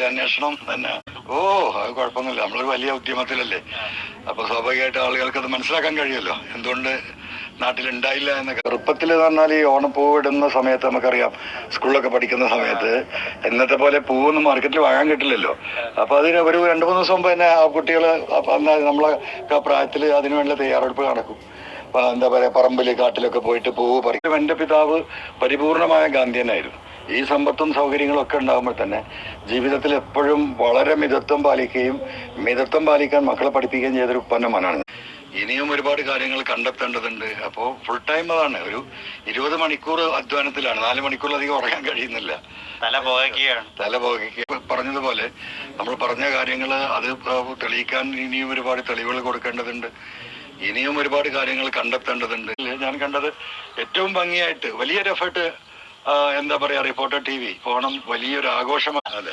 അതിന്റെ അന്വേഷണം തന്നെ. അത് കുഴപ്പമൊന്നുമില്ല. നമ്മളൊരു വലിയ ഉദ്യമത്തിലല്ലേ. അപ്പൊ സ്വാഭാവികമായിട്ട് ആളുകൾക്ക് അത് മനസ്സിലാക്കാൻ കഴിയുമല്ലോ എന്തുകൊണ്ട് നാട്ടിലുണ്ടായില്ല എന്നൊക്കെ. ചെറുപ്പത്തിൽ എന്ന് പറഞ്ഞാൽ ഈ ഓണപ്പൂവ് ഇടുന്ന സമയത്ത് നമുക്കറിയാം, സ്കൂളിലൊക്കെ പഠിക്കുന്ന സമയത്ത് ഇന്നത്തെ പോലെ പൂവൊന്നും മാർക്കറ്റിൽ വാങ്ങാൻ കിട്ടില്ലല്ലോ. അപ്പൊ അതിന് ഒരു 2-3 ദിവസം മുമ്പ് തന്നെ ആ കുട്ടികൾ നമ്മളെ പ്രായത്തിൽ അതിനുവേണ്ട തയ്യാറെടുപ്പ് നടക്കും. എന്താ പറയാ, പറമ്പില് കാട്ടിലൊക്കെ പോയിട്ട് പൂവ് പറിക്കും. എന്റെ പിതാവ് പരിപൂർണമായ ഗാന്ധിയനായിരുന്നു. ഈ സമ്പത്തും സൗകര്യങ്ങളും ഒക്കെ ഉണ്ടാകുമ്പോൾ തന്നെ ജീവിതത്തിൽ എപ്പോഴും വളരെ മിതത്വം പാലിക്കുകയും മിതത്വം പാലിക്കാൻ മക്കളെ പഠിപ്പിക്കുകയും ചെയ്തൊരു ഉപ്പന്നമാനാണ്. ഇനിയും ഒരുപാട് കാര്യങ്ങൾ കണ്ടെത്തേണ്ടതുണ്ട്. അപ്പോൾ ഫുൾ ടൈം അതാണ്. ഒരു 20 മണിക്കൂർ അധ്വാനത്തിലാണ്. 4 മണിക്കൂറിലധികം ഉറങ്ങാൻ കഴിയുന്നില്ല. തല പുകയ്ക്കുക. പറഞ്ഞതുപോലെ നമ്മൾ പറഞ്ഞ കാര്യങ്ങൾ അത് തെളിയിക്കാൻ ഇനിയും ഒരുപാട് തെളിവുകൾ കൊടുക്കേണ്ടതുണ്ട്. ഇനിയും ഒരുപാട് കാര്യങ്ങൾ കണ്ടെത്തേണ്ടതുണ്ട്. ഞാൻ കണ്ടത് ഏറ്റവും ഭംഗിയായിട്ട് വലിയൊരു എഫേർട്ട്, എന്താ പറയാ, റിപ്പോർട്ടർ TV ഓണം വലിയൊരു ആഘോഷമാണ്. അതെ.